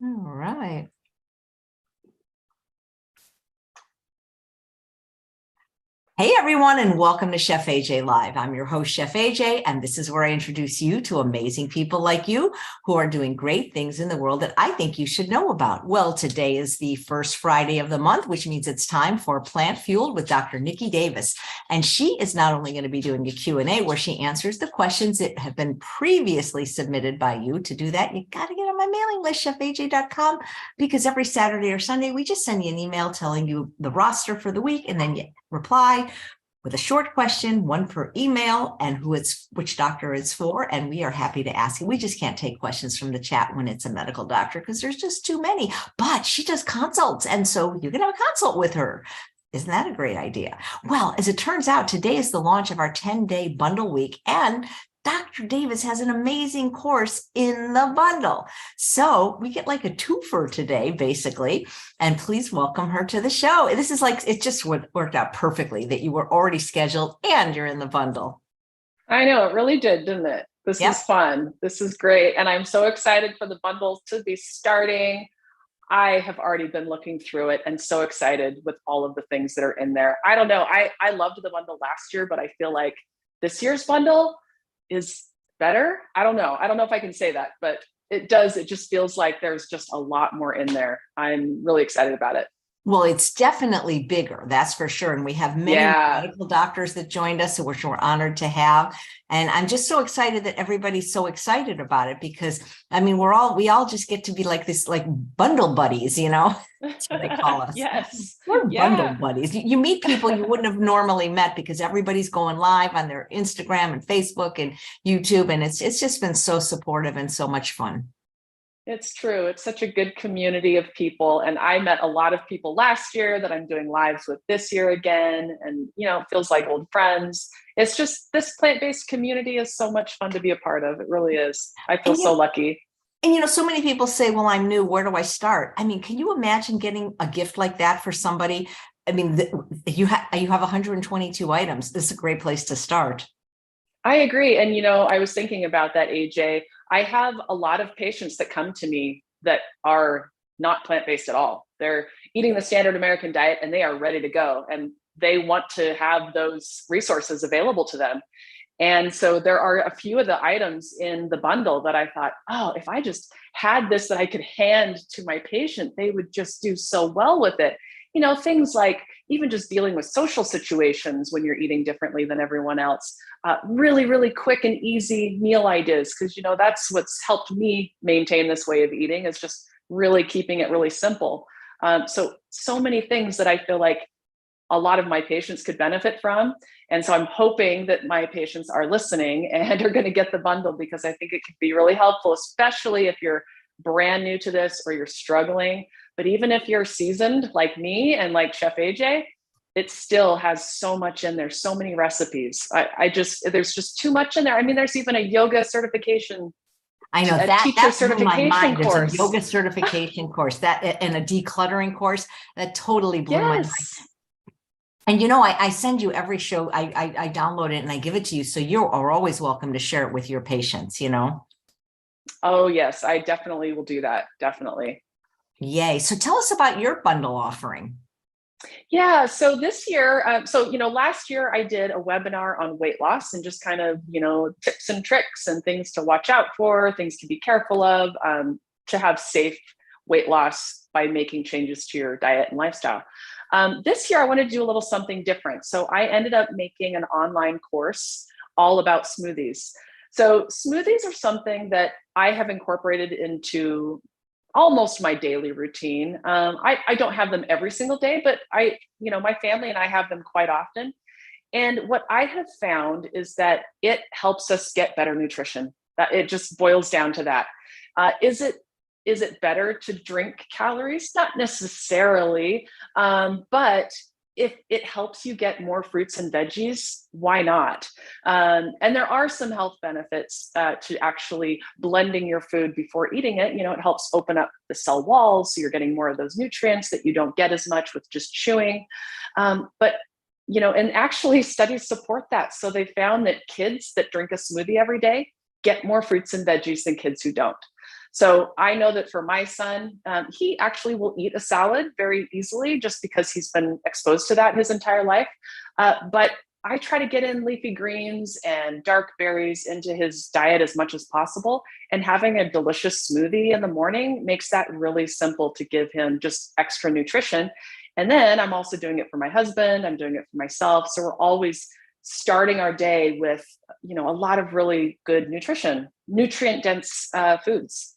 All right. Hey everyone, and welcome to Chef AJ Live. I'm your host, Chef AJ, and this is where I introduce you to amazing people like you who are doing great things in the world that I think you should know about. Well, today is the first Friday of the month, which means it's time for PlantFueled with Dr. Niki Davis. And she is not only going to be doing a Q&A where she answers the questions that have been previously submitted by you. To do that, you got to get on my mailing list, chefaj.com, because every Saturday or Sunday, we just send you an email telling you the roster for the week, and then you reply with a short question, one per email, and which doctor it's for. And we are happy to ask you. We just can't take questions from the chat when it's a medical doctor because there's just too many. But she does consults, and so you can have a consult with her. Isn't that a great idea? Well, as it turns out, today is the launch of our 10-day bundle week, and Dr. Davis has an amazing course in the bundle. So we get like a twofer today, basically. And please welcome her to the show. This is like, it just worked out perfectly that you were already scheduled and you're in the bundle. I know, it really did, didn't it? This is fun. This is great. And I'm so excited for the bundle to be starting. I have already been looking through it and so excited with all of the things that are in there. I don't know. I loved the bundle last year, but I feel like this year's bundle is better. I don't know. I don't know if I can say that, but it does. It just feels like there's just a lot more in there. I'm really excited about it. Well, it's definitely bigger, that's for sure. And we have many medical doctors that joined us, which we're honored to have. And I'm just so excited that everybody's so excited about it because, I mean, we all just get to be like this, like bundle buddies, you know, that's what they call us. Yes. We're bundle buddies. You meet people you wouldn't have normally met because everybody's going live on their Instagram and Facebook and YouTube. And it's just been so supportive and so much fun. It's true. It's such a good community of people. And I met a lot of people last year that I'm doing lives with this year again. And, you know, it feels like old friends. It's just, this plant-based community is so much fun to be a part of. It really is. I feel so lucky. And, you know, so many people say, well, I'm new. Where do I start? I mean, can you imagine getting a gift like that for somebody? I mean, you have 122 items. This is a great place to start. I agree. And, you know, I was thinking about that, AJ. I have a lot of patients that come to me that are not plant-based at all. They're eating the standard American diet and they are ready to go. And they want to have those resources available to them. And so there are a few of the items in the bundle that I thought, oh, if I just had this that I could hand to my patient, they would just do so well with it. You know, things like even just dealing with social situations when you're eating differently than everyone else. Really, really quick and easy meal ideas, because, you know, that's what's helped me maintain this way of eating is just really keeping it really simple. So many things that I feel like a lot of my patients could benefit from. And so I'm hoping that my patients are listening and are going to get the bundle because I think it could be really helpful, especially if you're brand new to this or you're struggling. But even if you're seasoned like me and like Chef AJ, it still has so much in there, so many recipes. There's just too much in there. I mean, there's even a yoga certification. I know that teacher certification blew my mind. course. There's a yoga certification course and a decluttering course that totally blew my mind. And, you know, I send you every show, I download it and I give it to you. So you are always welcome to share it with your patients, you know? Oh, yes, I definitely will do that. Definitely. Yay. So tell us about your bundle offering. Yeah. So this year, last year I did a webinar on weight loss and just kind of, you know, tips and tricks and things to watch out for, things to be careful of, to have safe weight loss by making changes to your diet and lifestyle. This year, I wanted to do a little something different. So I ended up making an online course all about smoothies. So smoothies are something that I have incorporated into almost my daily routine. I don't have them every single day, but my family and I have them quite often. And what I have found is that it helps us get better nutrition. That it just boils down to that. Is it better to drink calories? Not necessarily, but if it helps you get more fruits and veggies, why not? And there are some health benefits to actually blending your food before eating it. You know, it helps open up the cell walls, so you're getting more of those nutrients that you don't get as much with just chewing. But you know, and actually studies support that. So they found that kids that drink a smoothie every day get more fruits and veggies than kids who don't. So I know that for my son, he actually will eat a salad very easily just because he's been exposed to that his entire life. But I try to get in leafy greens and dark berries into his diet as much as possible. And having a delicious smoothie in the morning makes that really simple to give him just extra nutrition. And then I'm also doing it for my husband. I'm doing it for myself. So we're always starting our day with, a lot of really good nutrient dense foods.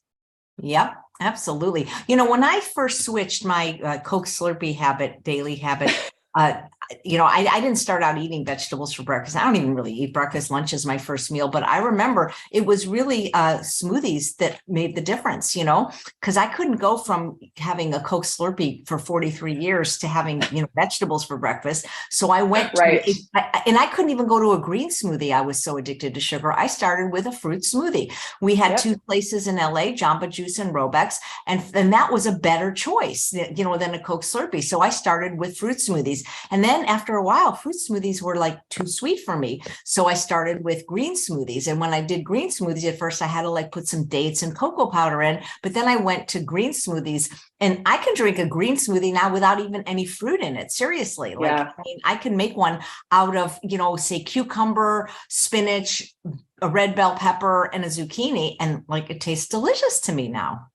Yep, absolutely. When I first switched my Coke Slurpee daily habit, uh, I didn't start out eating vegetables for breakfast. I don't even really eat breakfast. Lunch is my first meal, but I remember it was really smoothies that made the difference, because I couldn't go from having a Coke Slurpee for 43 years to having, vegetables for breakfast. So I went Right. and I couldn't even go to a green smoothie. I was so addicted to sugar. I started with a fruit smoothie. We had two places in LA, Jamba Juice and Robex, and that was a better choice, than a Coke Slurpee. So I started with fruit smoothies. And then after a while, fruit smoothies were like too sweet for me. So I started with green smoothies. And when I did green smoothies, at first I had to put some dates and cocoa powder in, but then I went to green smoothies, and I can drink a green smoothie now without even any fruit in it. Seriously. I can make one out of, say cucumber, spinach, a red bell pepper, and a zucchini. And it tastes delicious to me now.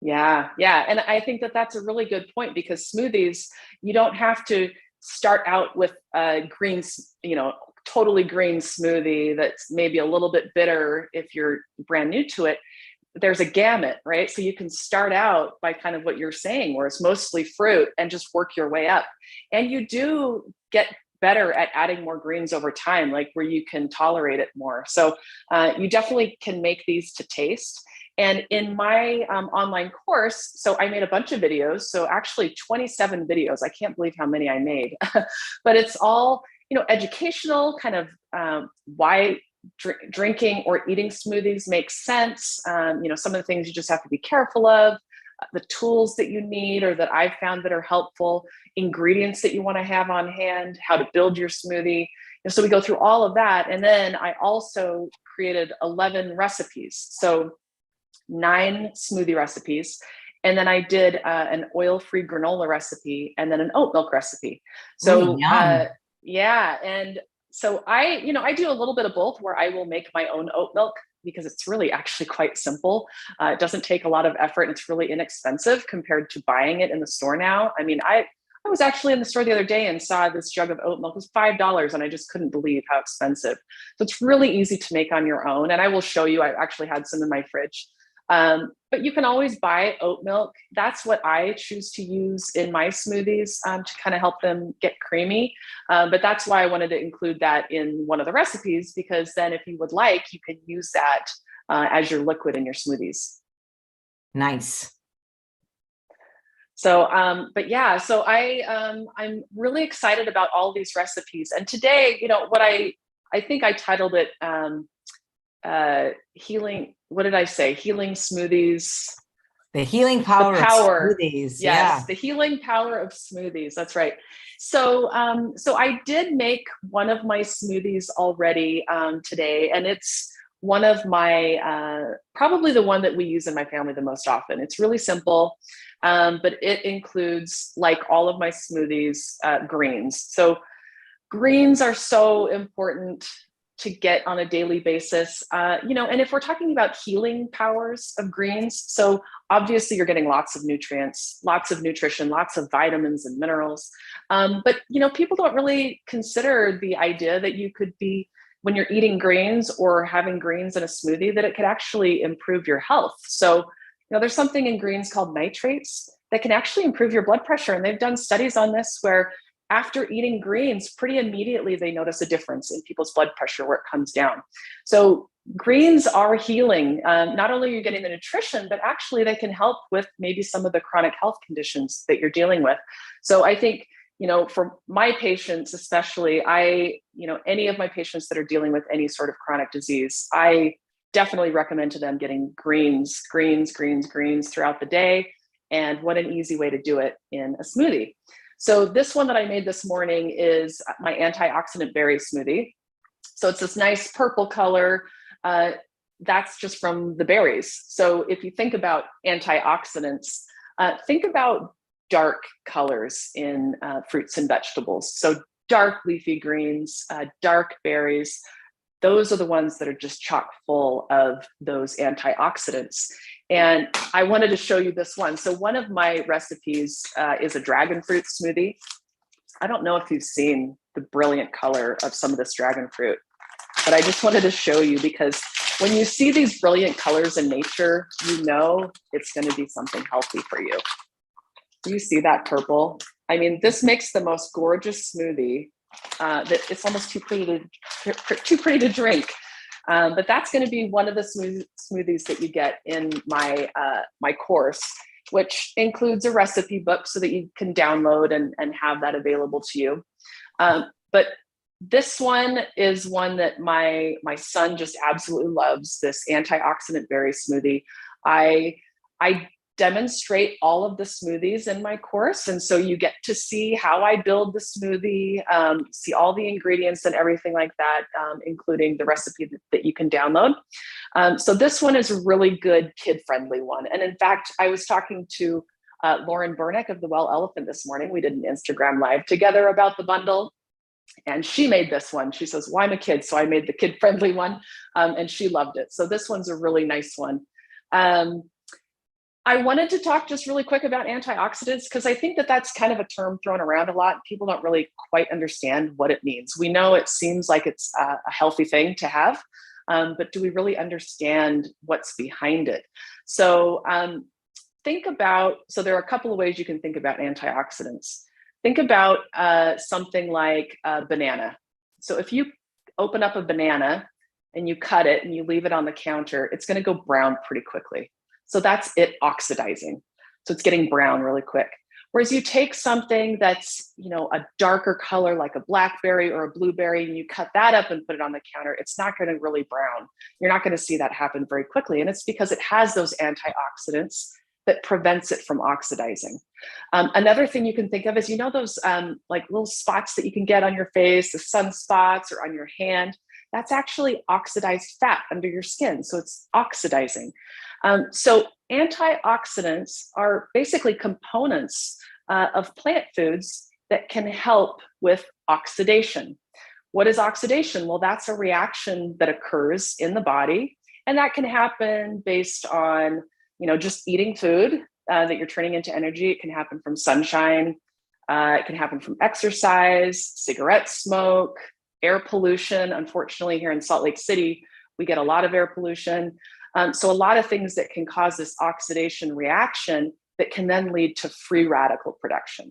Yeah. And I think that that's a really good point, because smoothies, you don't have to start out with a green, totally green smoothie that's maybe a little bit bitter if you're brand new to it. There's a gamut, right? So you can start out by kind of what you're saying, where it's mostly fruit, and just work your way up. And you do get better at adding more greens over time, where you can tolerate it more. So you definitely can make these to taste. And in my online course, so I made a bunch of videos. So actually 27 videos. I can't believe how many I made, but it's all, educational, kind of why drinking or eating smoothies makes sense. Some of the things you just have to be careful of, the tools that you need or that I've found that are helpful, ingredients that you want to have on hand, how to build your smoothie. And so we go through all of that. And then I also created 11 recipes. So 9 smoothie recipes. And then I did an oil-free granola recipe, and then an oat milk recipe. So yeah. And so I do a little bit of both, where I will make my own oat milk, because it's really actually quite simple. It doesn't take a lot of effort, and it's really inexpensive compared to buying it in the store now. I mean, I was actually in the store the other day and saw this jug of oat milk. It was $5, and I just couldn't believe how expensive. So it's really easy to make on your own. And I will show you, I actually had some in my fridge. But you can always buy oat milk. That's what I choose to use in my smoothies to kind of help them get creamy. But that's why I wanted to include that in one of the recipes, because then if you would like, you can use that as your liquid in your smoothies. Nice. So, but yeah, so I'm really excited about all these recipes. And today, what I think I titled it, healing, what did I say? Healing smoothies. The healing power of smoothies. Yes, yeah. The healing power of smoothies. That's right. So, so I did make one of my smoothies already today, and it's one of my, probably the one that we use in my family the most often. It's really simple, but it includes, like all of my smoothies, greens. So greens are so important to get on a daily basis, and if we're talking about healing powers of greens, so obviously you're getting lots of nutrients, lots of nutrition, lots of vitamins and minerals. But, people don't really consider the idea that you could be, when you're eating greens or having greens in a smoothie, that it could actually improve your health. So, there's something in greens called nitrates that can actually improve your blood pressure. And they've done studies on this where after eating greens, pretty immediately, they notice a difference in people's blood pressure where it comes down. So greens are healing. Not only are you getting the nutrition, but actually they can help with maybe some of the chronic health conditions that you're dealing with. So I think, for my patients, especially, any of my patients that are dealing with any sort of chronic disease, I definitely recommend to them getting greens throughout the day. And what an easy way to do it in a smoothie. So this one that I made this morning is my antioxidant berry smoothie. So it's this nice purple color. that's just from the berries. So if you think about antioxidants, think about dark colors in fruits and vegetables. So dark leafy greens, dark berries, those are the ones that are just chock full of those antioxidants. And I wanted to show you this one. So one of my recipes is a dragon fruit smoothie. I don't know if you've seen the brilliant color of some of this dragon fruit, but I just wanted to show you, because when you see these brilliant colors in nature, you know it's going to be something healthy for you. Do you see that purple? I mean, this makes the most gorgeous smoothie that it's almost too pretty to drink. But that's going to be one of the smoothies that you get in my my course, which includes a recipe book so that you can download and have that available to you. But this one is one that my son just absolutely loves, this antioxidant berry smoothie. I demonstrate all of the smoothies in my course. And so you get to see how I build the smoothie, see all the ingredients and everything like that, including the recipe that you can download. So this one is a really good kid-friendly one. And in fact, I was talking to Lauren Burnick of the Well Elephant this morning. We did an Instagram live together about the bundle. And she made this one. She says, well, I'm a kid, so I made the kid-friendly one. And she loved it. So this one's a really nice one. I wanted to talk just really quick about antioxidants, because I think that that's kind of a term thrown around a lot. People don't really quite understand what it means. We know it seems like it's a healthy thing to have, but do we really understand what's behind it? So so there are a couple of ways you can think about antioxidants. Think about something like a banana. So if you open up a banana and you cut it and you leave it on the counter, it's going to go brown pretty quickly. So that's it oxidizing. So it's getting brown really quick. Whereas you take something that's, a darker color like a blackberry or a blueberry, and you cut that up and put it on the counter, it's not going to really brown. You're not going to see that happen very quickly. And it's because it has those antioxidants that prevents it from oxidizing. Another thing you can think of is, those like little spots that you can get on your face, the sunspots or on your hand, that's actually oxidized fat under your skin. So it's oxidizing. So antioxidants are basically components of plant foods that can help with oxidation. What is oxidation? Well, that's a reaction that occurs in the body, and that can happen based on, just eating food that you're turning into energy. It can happen from sunshine. It can happen from exercise, cigarette smoke, air pollution. Unfortunately, here in Salt Lake City, we get a lot of air pollution. So a lot of things that can cause this oxidation reaction that can then lead to free radical production.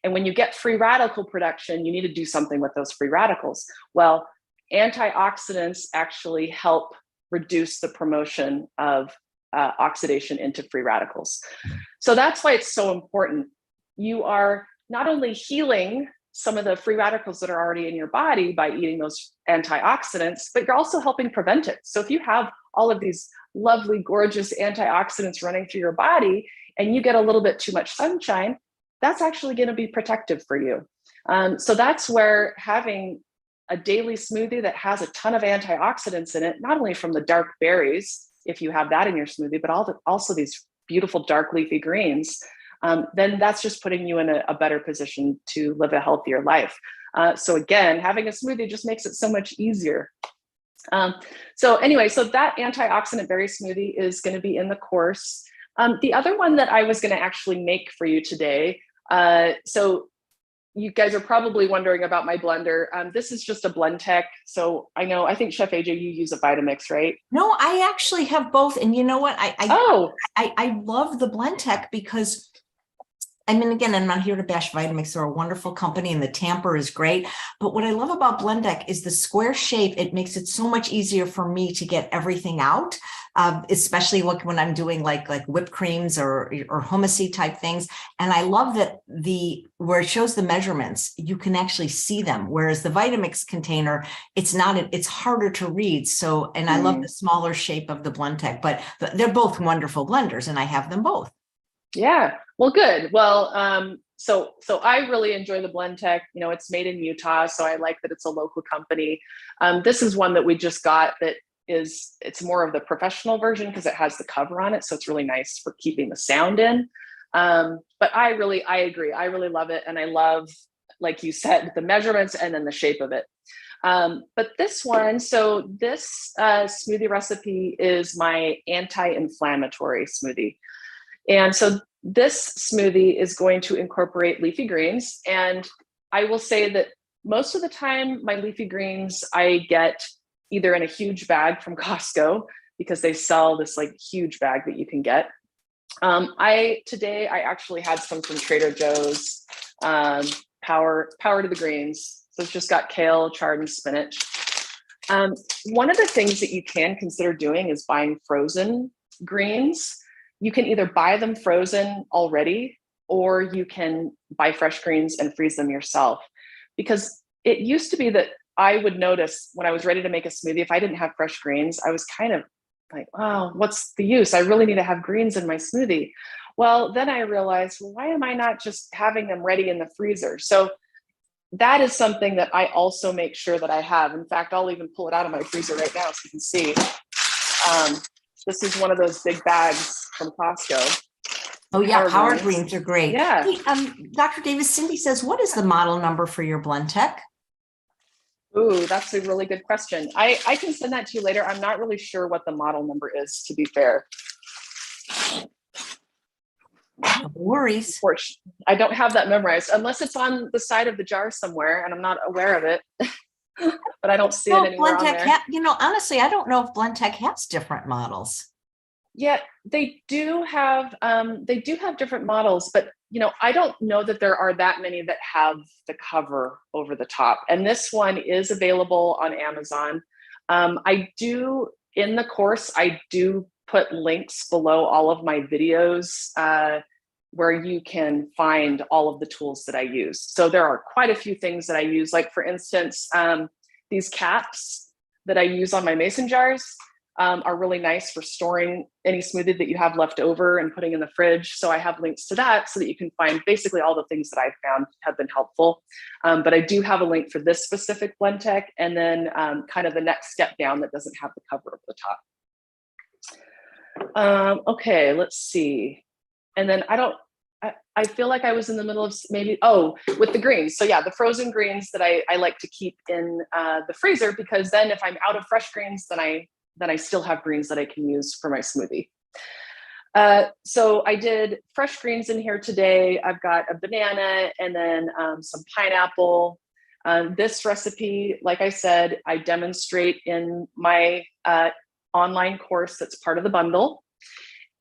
And when you get free radical production, you need to do something with those free radicals. Well, antioxidants actually help reduce the promotion of oxidation into free radicals. So that's why it's so important. You are not only healing some of the free radicals that are already in your body by eating those antioxidants, but you're also helping prevent it. So if you have all of these lovely, gorgeous antioxidants running through your body and you get a little bit too much sunshine, that's actually going to be protective for you. So that's where having a daily smoothie that has a ton of antioxidants in it, not only from the dark berries, if you have that in your smoothie, but also these beautiful dark leafy greens, then that's just putting you in a better position to live a healthier life. So again, having a smoothie just makes it so much easier. So that antioxidant berry smoothie is going to be in the course. The other one that I was going to actually make for you today, so you guys are probably wondering about my blender. This is just a Blendtec. So I think Chef AJ, you use a Vitamix, right? No, I actually have both. And you know what? I love the Blendtec because, again, I'm not here to bash Vitamix. They're a wonderful company and the tamper is great. But what I love about Blendtec is the square shape. It makes it so much easier for me to get everything out, especially when I'm doing like whipped creams or hummusy type things. And I love that where it shows the measurements, you can actually see them. Whereas the Vitamix container, it's harder to read. So, and I love the smaller shape of the Blendtec, but they're both wonderful blenders and I have them both. Yeah, well, good. Well, so I really enjoy the Blendtec. It's made in Utah, so I like that it's a local company. This is one that we just got that it's more of the professional version because it has the cover on it. So it's really nice for keeping the sound in. But I agree. I really love it. And I love, like you said, the measurements and then the shape of it. But this one, so this smoothie recipe is my anti-inflammatory smoothie. And so this smoothie is going to incorporate leafy greens. And I will say that most of the time, my leafy greens I get either in a huge bag from Costco, because they sell this like huge bag that you can get. Today I actually had some from Trader Joe's, power to the greens. So it's just got kale, chard, and spinach. One of the things that you can consider doing is buying frozen greens. You can either buy them frozen already, or you can buy fresh greens and freeze them yourself. Because it used to be that I would notice when I was ready to make a smoothie, if I didn't have fresh greens, I was kind of like, oh, what's the use? I really need to have greens in my smoothie. Well, then I realized, well, why am I not just having them ready in the freezer? So that is something that I also make sure that I have. In fact, I'll even pull it out of my freezer right now so you can see. This is one of those big bags from Costco. Oh yeah, power greens are great. Yeah. Hey, Dr. Davis, Cindy says, what is the model number for your Blendtec? Ooh, that's a really good question. I can send that to you later. I'm not really sure what the model number is, to be fair. No worries. I don't have that memorized, unless it's on the side of the jar somewhere and I'm not aware of it. But I don't see it anywhere on there. Honestly, I don't know if Blendtec has different models. Yeah, they do have different models, but I don't know that there are that many that have the cover over the top. And this one is available on Amazon. In the course, I do put links below all of my videos where you can find all of the tools that I use. So there are quite a few things that I use. Like for instance, these caps that I use on my mason jars are really nice for storing any smoothie that you have left over and putting in the fridge. So I have links to that so that you can find basically all the things that I've found have been helpful. But I do have a link for this specific Blendtec, and then kind of the next step down that doesn't have the cover over the top. Okay, let's see. And then I feel like I was in the middle of with the greens. So yeah, the frozen greens that I like to keep in the freezer, because then if I'm out of fresh greens, then I still have greens that I can use for my smoothie. So I did fresh greens in here today. I've got a banana and then some pineapple. This recipe, like I said, I demonstrate in my online course that's part of the bundle.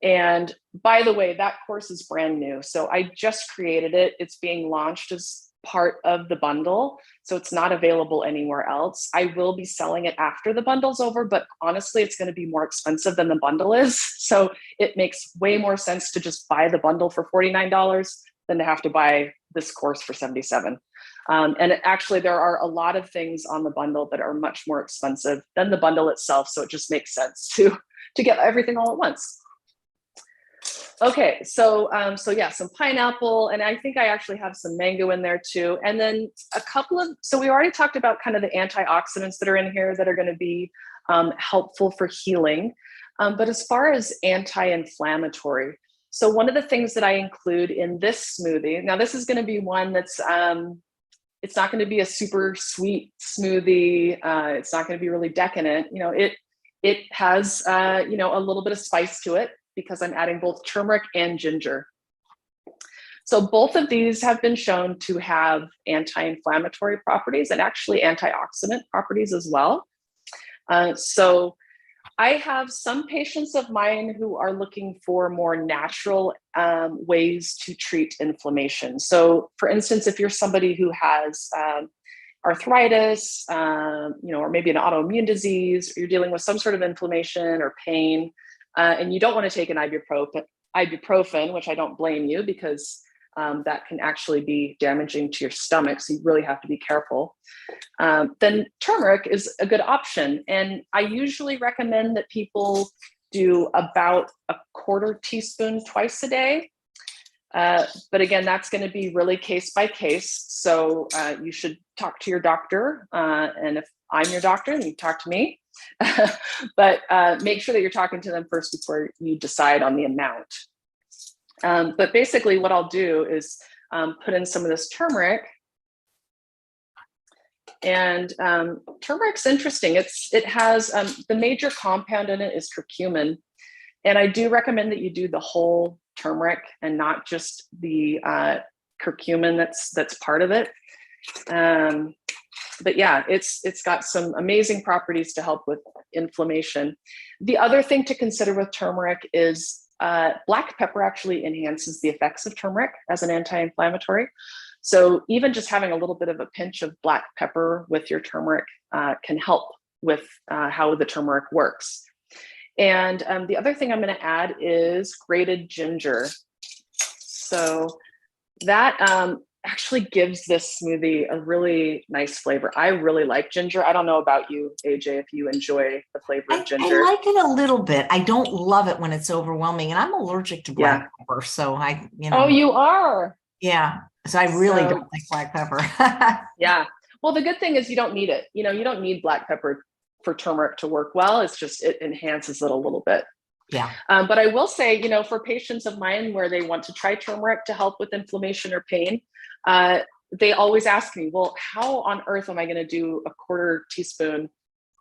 And by the way, that course is brand new. So I just created it. It's being launched as part of the bundle. So it's not available anywhere else. I will be selling it after the bundle's over, but honestly, it's going to be more expensive than the bundle is. So it makes way more sense to just buy the bundle for $49 than to have to buy this course for $77. And actually, there are a lot of things on the bundle that are much more expensive than the bundle itself. So it just makes sense to get everything all at once. Okay, so yeah, some pineapple, and I think I actually have some mango in there too. And then so we already talked about kind of the antioxidants that are in here that are going to be helpful for healing. But as far as anti-inflammatory, so one of the things that I include in this smoothie, now this is going to be one that's, it's not going to be a super sweet smoothie. It's not going to be really decadent. It has, a little bit of spice to it, because I'm adding both turmeric and ginger. So both of these have been shown to have anti-inflammatory properties and actually antioxidant properties as well. So I have some patients of mine who are looking for more natural ways to treat inflammation. So for instance, if you're somebody who has arthritis, or maybe an autoimmune disease, or you're dealing with some sort of inflammation or pain, and you don't want to take an ibuprofen, which I don't blame you, because that can actually be damaging to your stomach. So you really have to be careful. Then turmeric is a good option. And I usually recommend that people do about a quarter teaspoon twice a day. But again, that's going to be really case by case. So you should talk to your doctor. And if I'm your doctor, then you talk to me. But make sure that you're talking to them first before you decide on the amount. But basically what I'll do is put in some of this turmeric. And turmeric's interesting. It has the major compound in it is curcumin. And I do recommend that you do the whole turmeric and not just the curcumin that's part of it. But yeah, it's got some amazing properties to help with inflammation. The other thing to consider with turmeric is black pepper actually enhances the effects of turmeric as an anti-inflammatory. So even just having a little bit of a pinch of black pepper with your turmeric can help with how the turmeric works. And the other thing I'm going to add is grated ginger. So that actually gives this smoothie a really nice flavor. I really like ginger. I don't know about you, AJ, if you enjoy the flavor of ginger. I like it a little bit. I don't love it when it's overwhelming, and I'm allergic to black pepper. So Oh, you are? Yeah. So I really don't like black pepper. Yeah. Well, the good thing is you don't need it. You don't need black pepper for turmeric to work well. It's just, it enhances it a little bit. Yeah. But I will say, for patients of mine where they want to try turmeric to help with inflammation or pain, they always ask me, well, how on earth am I going to do a quarter teaspoon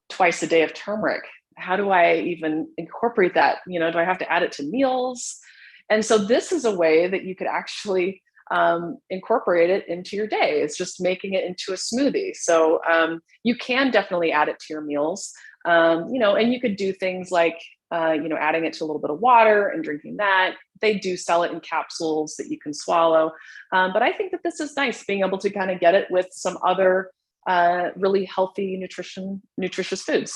twice a day of turmeric? How do I even incorporate that? Do I have to add it to meals? And so this is a way that you could actually incorporate it into your day. It's just making it into a smoothie. So you can definitely add it to your meals, and you could do things like, adding it to a little bit of water and drinking that. They do sell it in capsules that you can swallow. But I think that this is nice, being able to kind of get it with some other really healthy, nutritious foods.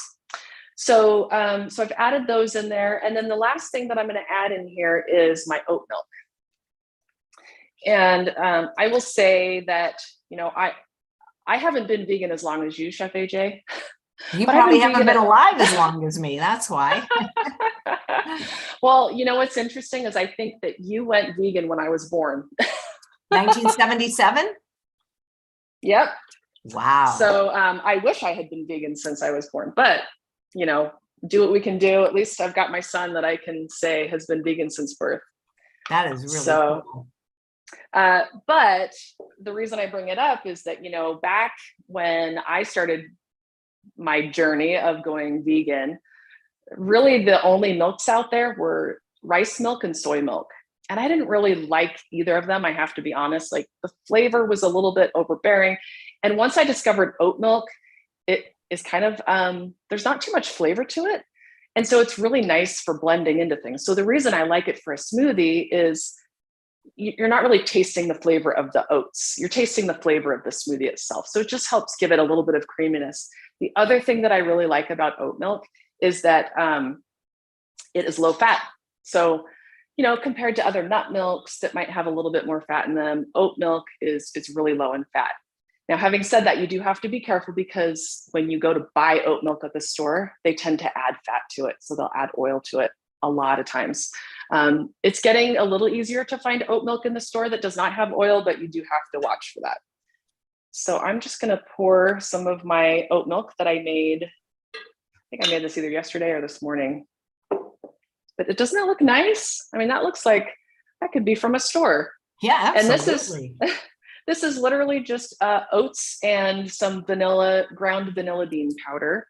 So I've added those in there. And then the last thing that I'm going to add in here is my oat milk. And I will say that, I haven't been vegan as long as you, Chef AJ. You probably haven't been alive as long as me. That's why. Well, what's interesting is I think that you went vegan when I was born. 1977? Yep. Wow. So I wish I had been vegan since I was born, but, do what we can do. At least I've got my son that I can say has been vegan since birth. That is really cool. But the reason I bring it up is that, back when I started my journey of going vegan, really the only milks out there were rice milk and soy milk. And I didn't really like either of them. I have to be honest, like the flavor was a little bit overbearing. And once I discovered oat milk, it is kind of, there's not too much flavor to it. And so it's really nice for blending into things. So the reason I like it for a smoothie is you're not really tasting the flavor of the oats. You're tasting the flavor of the smoothie itself. So it just helps give it a little bit of creaminess. The other thing that I really like about oat milk is that it is low fat. So, compared to other nut milks that might have a little bit more fat in them, oat milk is really low in fat. Now, having said that, you do have to be careful because when you go to buy oat milk at the store, they tend to add fat to it. So they'll add oil to it a lot of times. It's getting a little easier to find oat milk in the store that does not have oil, but you do have to watch for that. So I'm just going to pour some of my oat milk that I made. I think I made this either yesterday or this morning. But doesn't that look nice? I mean, that looks like that could be from a store. Yeah, absolutely. And this is literally just oats and some ground vanilla bean powder.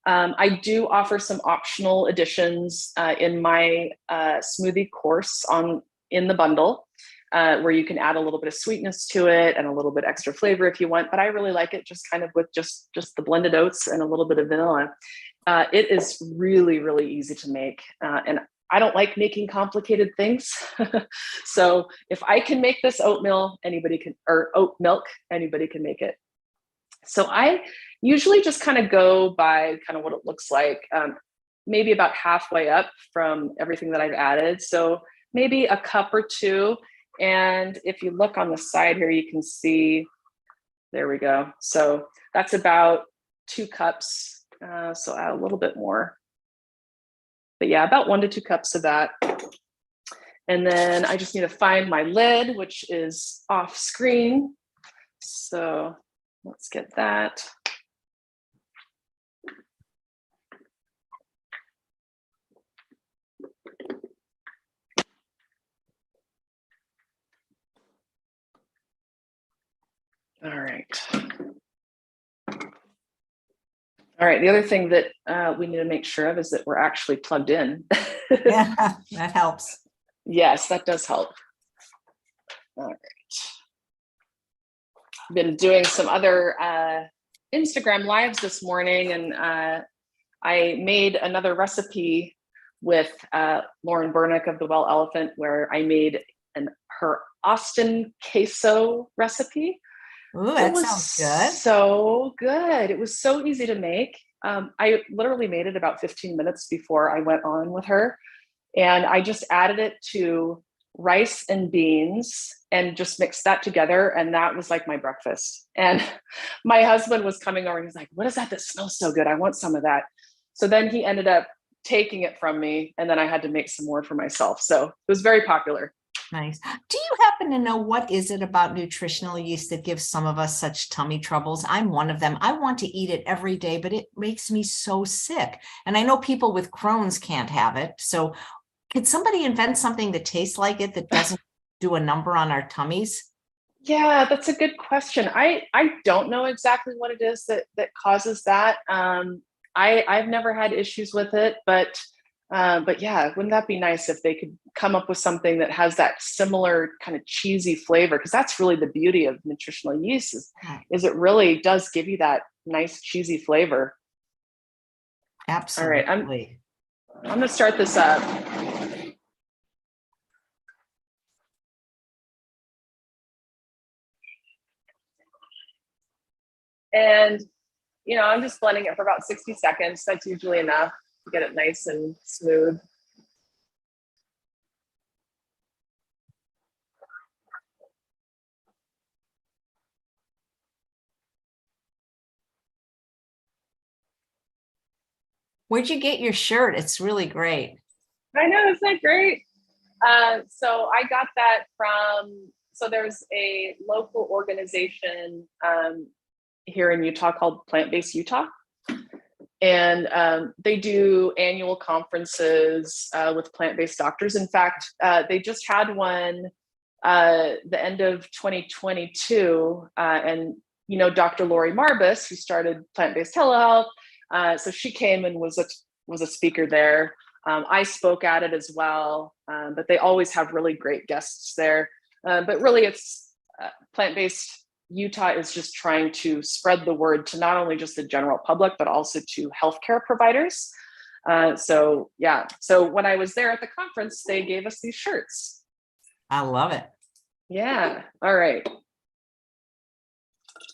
I do offer some optional additions in my smoothie course in the bundle, where you can add a little bit of sweetness to it and a little bit extra flavor if you want. But I really like it just kind of with just the blended oats and a little bit of vanilla. It is really, really easy to make. And I don't like making complicated things. So if I can make this oat milk, anybody can make it. So I usually just kind of go by kind of what it looks like, maybe about halfway up from everything that I've added. So maybe a cup or two. And if you look on the side here, you can see, there we go. So that's about 2 cups. So add a little bit more. But yeah, about 1 to 2 cups of that. And then I just need to find my lid, which is off screen. So let's get that. All right. All right. The other thing that we need to make sure of is that we're actually plugged in. Yeah, that helps. Yes, that does help. All right. Been doing some other Instagram lives this morning, and I made another recipe with Lauren Burnick of the Well Elephant, where I made her Austin queso recipe. Ooh, that sounds good. So good. It was so easy to make. I literally made it about 15 minutes before I went on with her. And I just added it to rice and beans and just mixed that together. And that was like my breakfast. And my husband was coming over and he's like, what is that smells so good? I want some of that. So then he ended up taking it from me. And then I had to make some more for myself. So it was very popular. Nice. Do you happen to know what is it about nutritional yeast that gives some of us such tummy troubles? I'm one of them. I want to eat it every day, but it makes me so sick. And I know people with Crohn's can't have it. So could somebody invent something that tastes like it that doesn't do a number on our tummies? Yeah, that's a good question. I don't know exactly what it is that causes that. I've never had issues with it, but yeah, wouldn't that be nice if they could come up with something that has that similar kind of cheesy flavor? Because that's really the beauty of nutritional yeast is it really does give you that nice cheesy flavor. Absolutely. All right, I'm going to start this up. And, I'm just blending it for about 60 seconds. That's usually enough to get it nice and smooth. Where'd you get your shirt? It's really great. I know, isn't that great? So I got that so there's a local organization here in Utah called Plant-Based Utah. And they do annual conferences with plant-based doctors. In fact, they just had one the end of 2022. And, Dr. Lori Marbus, who started Plant-Based Telehealth, so she came and was a speaker there. I spoke at it as well, but they always have really great guests there. But really, it's Plant-Based Utah is just trying to spread the word to not only just the general public, but also to healthcare providers. So when I was there at the conference, they gave us these shirts. I love it. Yeah. All right.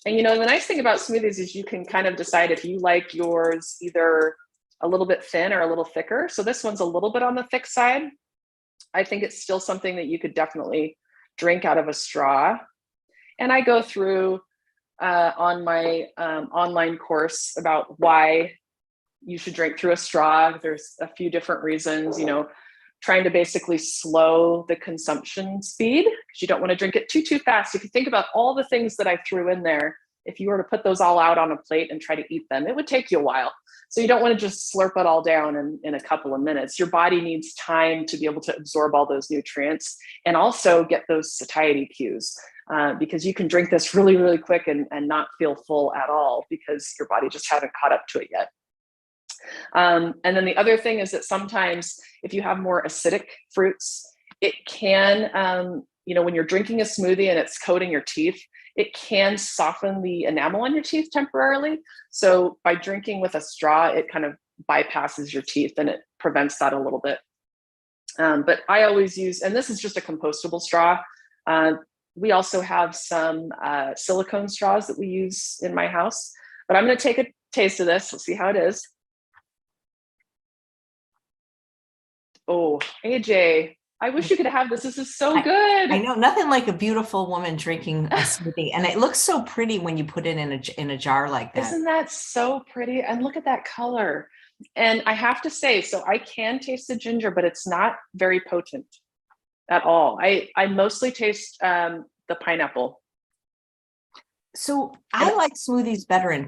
And the nice thing about smoothies is you can kind of decide if you like yours either a little bit thin or a little thicker. So this one's a little bit on the thick side. I think it's still something that you could definitely drink out of a straw. And I go through on my online course about why you should drink through a straw. There's a few different reasons, trying to basically slow the consumption speed because you don't want to drink it too fast. If you think about all the things that I threw in there, if you were to put those all out on a plate and try to eat them, it would take you a while. So you don't want to just slurp it all down in a couple of minutes. Your body needs time to be able to absorb all those nutrients and also get those satiety cues. Because you can drink this really, really quick and not feel full at all because your body just hasn't caught up to it yet. And then the other thing is that sometimes if you have more acidic fruits, it can, when you're drinking a smoothie and it's coating your teeth, it can soften the enamel on your teeth temporarily. So by drinking with a straw, it kind of bypasses your teeth and it prevents that a little bit. But I always use, and this is just a compostable straw. We also have some silicone straws that we use in my house, but I'm going to take a taste of this. We'll see how it is. Oh, AJ, I wish you could have this. This is so good. I know, nothing like a beautiful woman drinking a smoothie. And it looks so pretty when you put it in a jar like that. Isn't that so pretty? And look at that color. And I have to say, so I can taste the ginger, but it's not very potent at all. I mostly taste the pineapple. So I like smoothies better in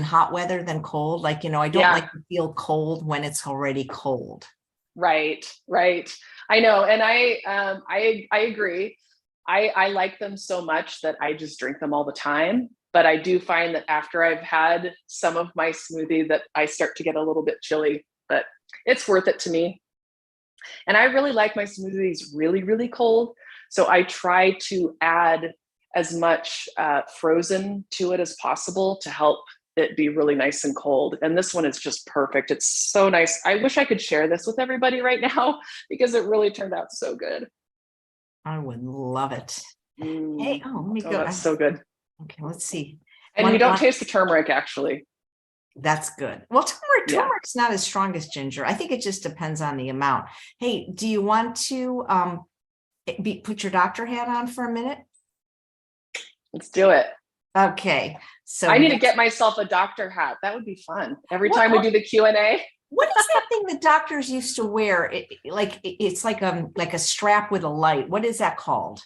hot weather than cold. Like, I don't like to feel cold when it's already cold. Right. I know. And I agree. I like them so much that I just drink them all the time. But I do find that after I've had some of my smoothie that I start to get a little bit chilly, but it's worth it to me. And I really like my smoothies really, really cold. So I try to add as much frozen to it as possible to help it be really nice and cold. And this one is just perfect. It's so nice. I wish I could share this with everybody right now because it really turned out so good. I would love it. Hey, let me go. That's so good. Okay, let's see. And you don't taste the turmeric, actually. That's good. Well, turmeric's not as strong as ginger. I think it just depends on the amount. Hey, do you want to put your doctor hat on for a minute? Let's do it. Okay. So I need to get myself a doctor hat. That would be fun. Every time we do the Q&A. What is that thing that doctors used to wear? It's like a strap with a light. What is that called?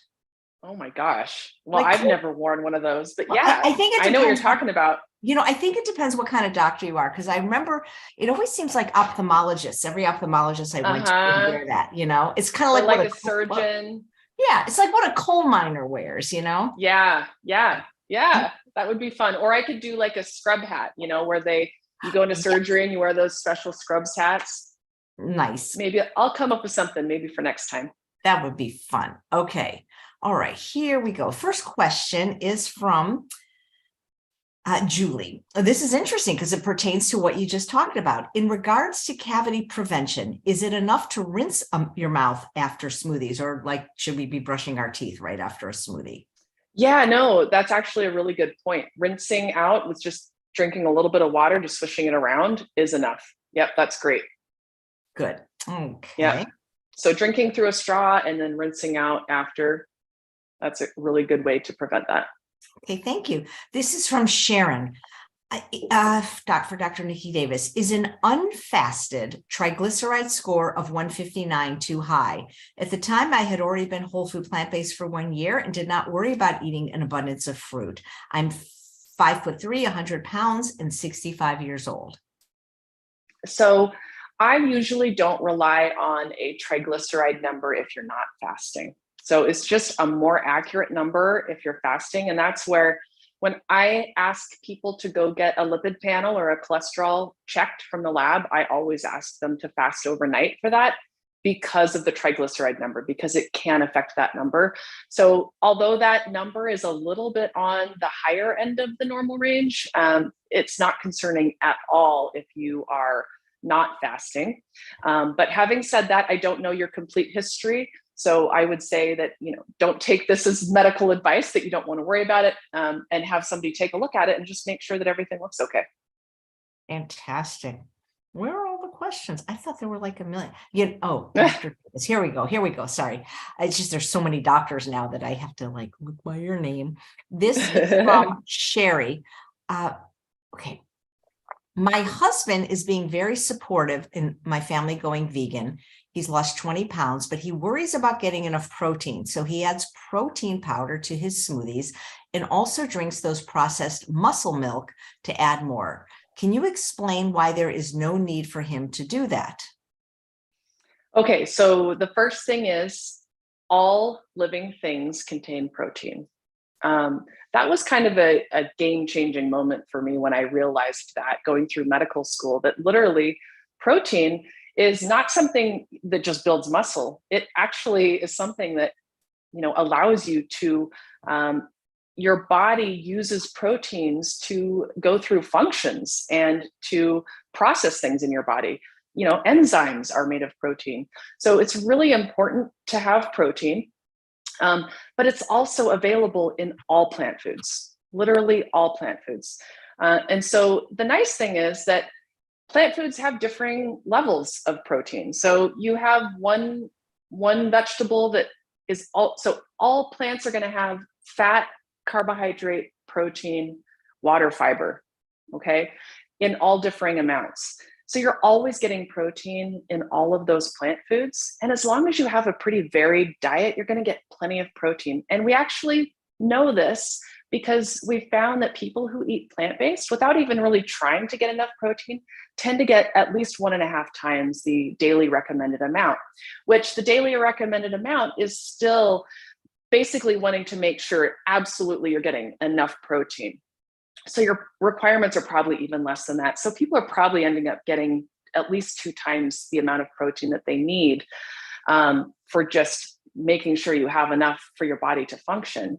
Oh my gosh. Well, I've never worn one of those, but yeah, I think I know what you're talking about. I think it depends what kind of doctor you are, because I remember it always seems like ophthalmologists. Every ophthalmologist I went to would wear that. It's kind of like a surgeon. Yeah, it's like what a coal miner wears. Yeah. That would be fun. Or I could do like a scrub hat. Where you go into surgery and you wear those special scrubs hats. Nice. Maybe I'll come up with something maybe for next time. That would be fun. Okay. All right, here we go. First question is from Julie. This is interesting because it pertains to what you just talked about. In regards to cavity prevention, is it enough to rinse your mouth after smoothies, or should we be brushing our teeth right after a smoothie? Yeah, no, that's actually a really good point. Rinsing out with just drinking a little bit of water, just swishing it around is enough. Yep, that's great. Good. Okay. Yeah. So drinking through a straw and then rinsing out after, that's a really good way to prevent that. Okay, thank you. This is from Sharon. For Dr. Niki Davis, is an unfasted triglyceride score of 159 too high? At the time, I had already been whole food plant-based for 1 year and did not worry about eating an abundance of fruit. I'm 5'3", 100 pounds, and 65 years old. So I usually don't rely on a triglyceride number if you're not fasting. So it's just a more accurate number if you're fasting. And that's where, when I ask people to go get a lipid panel or a cholesterol checked from the lab, I always ask them to fast overnight for that because of the triglyceride number, because it can affect that number. So although that number is a little bit on the higher end of the normal range, it's not concerning at all if you are not fasting. But having said that, I don't know your complete history. So I would say that, don't take this as medical advice that you don't want to worry about it, and have somebody take a look at it and just make sure that everything looks okay. Fantastic. Where are all the questions? I thought there were like a million. Dr. Davis. Here we go. Sorry. It's just, there's so many doctors now that I have to look by your name. This is from Sherry. Okay. My husband is being very supportive in my family going vegan. He's lost 20 pounds, but he worries about getting enough protein. So he adds protein powder to his smoothies and also drinks those processed muscle milk to add more. Can you explain why there is no need for him to do that? Okay, so the first thing is all living things contain protein. That was kind of a game-changing moment for me when I realized that, going through medical school, that literally protein is not something that just builds muscle. It actually is something that, allows you to, your body uses proteins to go through functions and to process things in your body. Enzymes are made of protein. So it's really important to have protein. But it's also available in all plant foods, literally all plant foods. And so the nice thing is that plant foods have differing levels of protein. So you have one vegetable that is all plants are going to have fat, carbohydrate, protein, water, fiber, okay, in all differing amounts. So you're always getting protein in all of those plant foods. And as long as you have a pretty varied diet, you're going to get plenty of protein. And we actually know this because we found that people who eat plant-based without even really trying to get enough protein tend to get at least 1.5 times the daily recommended amount, which the daily recommended amount is still basically wanting to make sure absolutely you're getting enough protein. So your requirements are probably even less than that. So people are probably ending up getting at least 2 times the amount of protein that they need for just making sure you have enough for your body to function.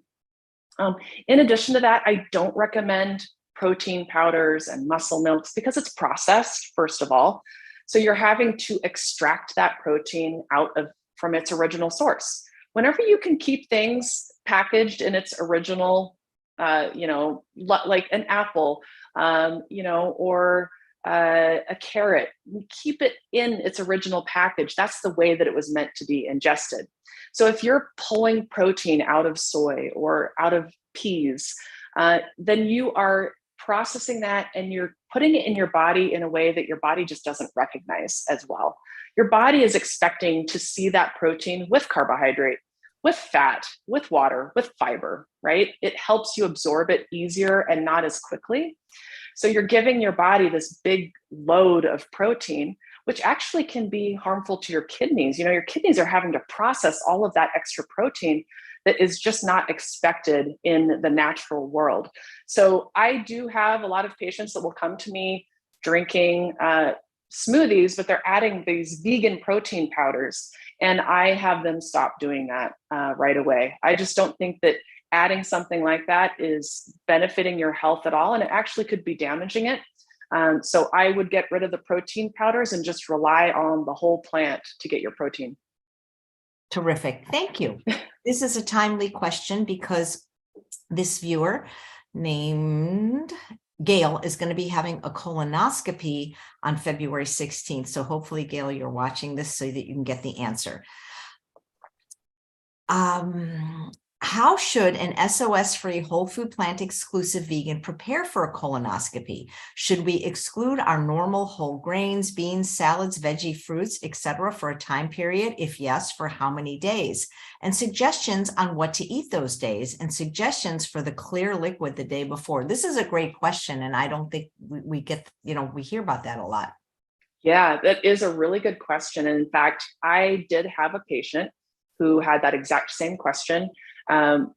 In addition to that, I don't recommend protein powders and muscle milks because it's processed, first of all. So you're having to extract that protein from its original source. Whenever you can keep things packaged in its original, like an apple, or a carrot, keep it in its original package. That's the way that it was meant to be ingested. So if you're pulling protein out of soy or out of peas, then you are processing that and you're putting it in your body in a way that your body just doesn't recognize as well. Your body is expecting to see that protein with carbohydrate, with fat, with water, with fiber, right? It helps you absorb it easier and not as quickly. So you're giving your body this big load of protein, which actually can be harmful to your kidneys. Your kidneys are having to process all of that extra protein that is just not expected in the natural world. So I do have a lot of patients that will come to me drinking smoothies, but they're adding these vegan protein powders. And I have them stop doing that right away. I just don't think that adding something like that is benefiting your health at all. And it actually could be damaging it. So I would get rid of the protein powders and just rely on the whole plant to get your protein. Terrific. Thank you. This is a timely question because this viewer named Gail is going to be having a colonoscopy on February 16th. So hopefully, Gail, you're watching this so that you can get the answer. How should an SOS-free whole food plant exclusive vegan prepare for a colonoscopy? Should we exclude our normal whole grains, beans, salads, veggie, fruits, etc. for a time period? If yes, for how many days? And suggestions on what to eat those days and suggestions for the clear liquid the day before. This is a great question. And I don't think we get, we hear about that a lot. Yeah, that is a really good question. And in fact, I did have a patient who had that exact same question.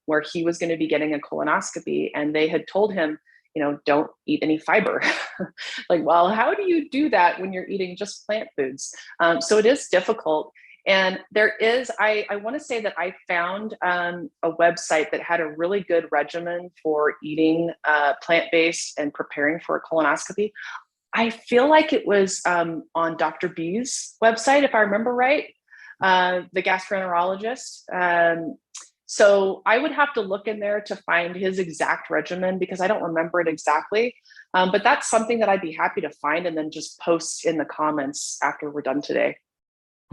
Where he was going to be getting a colonoscopy and they had told him, don't eat any fiber. Like, well, how do you do that when you're eating just plant foods? So it is difficult. And there is, I want to say that I found a website that had a really good regimen for eating plant-based and preparing for a colonoscopy. I feel like it was on Dr. B's website, if I remember right, the gastroenterologist. So I would have to look in there to find his exact regimen because I don't remember it exactly. But that's something that I'd be happy to find and then just post in the comments after we're done today.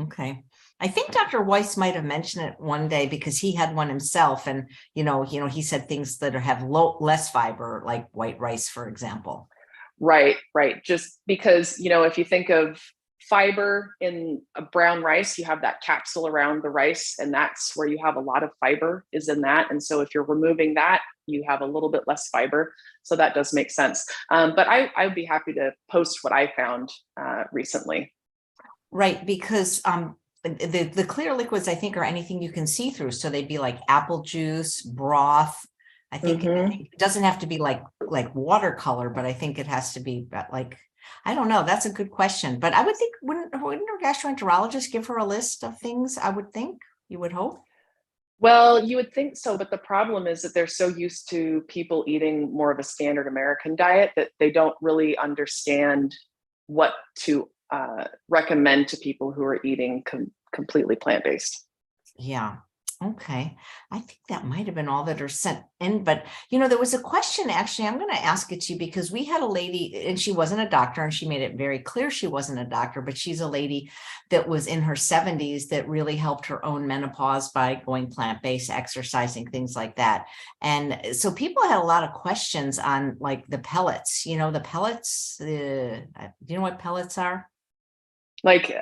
Okay. I think Dr. Weiss might have mentioned it one day because he had one himself. And, he said things that have less fiber, like white rice, for example. Right. Just because, if you think of fiber in a brown rice, you have that capsule around the rice, and that's where you have a lot of fiber is in that. And so if you're removing that, you have a little bit less fiber. So that does make sense. But I would be happy to post what I found recently. Right, because the clear liquids, I think, are anything you can see through. So they'd be like apple juice, broth. I think it doesn't have to be like watercolor, but I think it has to be like, I don't know. That's a good question. But I would think, wouldn't her gastroenterologist give her a list of things? I would think, you would hope. Well, you would think so. But the problem is that they're so used to people eating more of a standard American diet that they don't really understand what to recommend to people who are eating completely plant-based. Yeah. Okay. I think that might have been all that are sent in, but there was a question, actually, I'm going to ask it to you because we had a lady and she wasn't a doctor and she made it very clear she wasn't a doctor, but she's a lady that was in her 70s that really helped her own menopause by going plant-based, exercising, things like that. And so people had a lot of questions on like the pellets, the pellets, do you know what pellets are? Like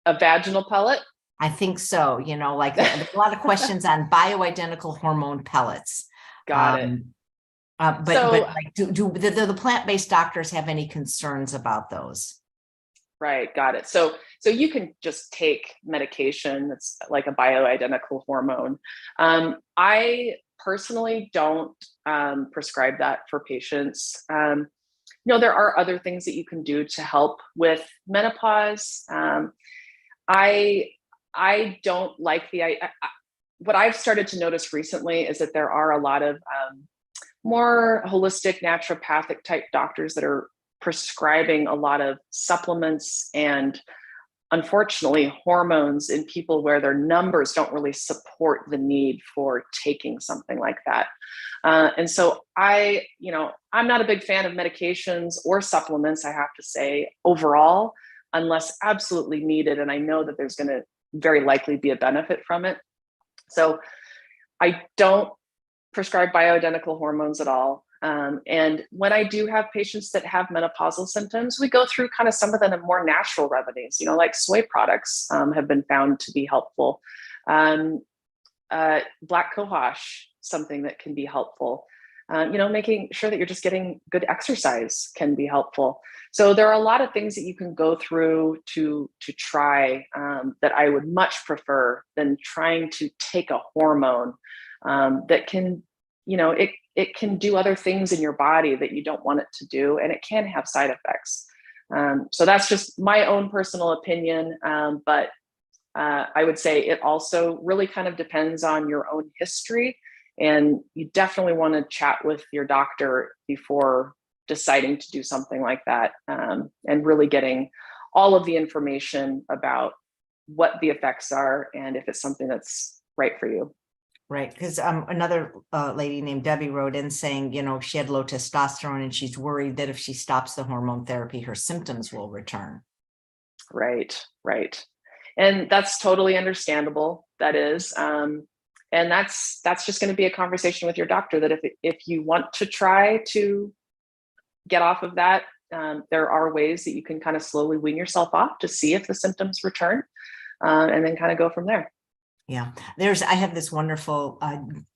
a vaginal pellet? I think so. Like a lot of questions on bioidentical hormone pellets. Got it. But like, do the plant-based doctors have any concerns about those? Right. Got it. So you can just take medication that's like a bioidentical hormone. I personally don't prescribe that for patients. There are other things that you can do to help with menopause. I don't like what I've started to notice recently is that there are a lot of more holistic naturopathic type doctors that are prescribing a lot of supplements and unfortunately hormones in people where their numbers don't really support the need for taking something like that. And so I'm not a big fan of medications or supplements, I have to say, overall, unless absolutely needed. And I know that there's going to very likely be a benefit from it. So I don't prescribe bioidentical hormones at all. And when I do have patients that have menopausal symptoms, we go through kind of some of the more natural remedies, like soy products have been found to be helpful. Black cohosh, something that can be helpful. Making sure that you're just getting good exercise can be helpful. So there are a lot of things that you can go through to try that I would much prefer than trying to take a hormone that can, it can do other things in your body that you don't want it to do, and it can have side effects. So that's just my own personal opinion. But I would say it also really kind of depends on your own history. And you definitely want to chat with your doctor before deciding to do something like that, and really getting all of the information about what the effects are and if it's something that's right for you. Right. Because another lady named Debbie wrote in saying, she had low testosterone and she's worried that if she stops the hormone therapy, her symptoms will return. Right. And that's totally understandable. That is. And that's just going to be a conversation with your doctor that if you want to try to get off of that, there are ways that you can kind of slowly wean yourself off to see if the symptoms return, and then kind of go from there. Yeah, I have this wonderful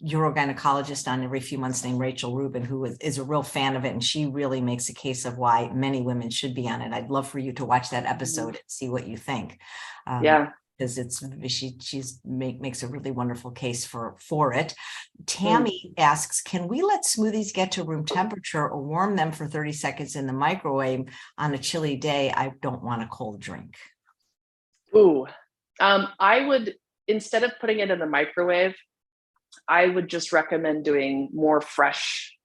urogynecologist on every few months named Rachel Rubin, who is a real fan of it. And she really makes a case of why many women should be on it. I'd love for you to watch that episode and see what you think. Yeah. Because she's makes a really wonderful case for it. Tammy asks, can we let smoothies get to room temperature or warm them for 30 seconds in the microwave on a chilly day? I don't want a cold drink. Ooh, I would, instead of putting it in the microwave, I would just recommend doing more fresh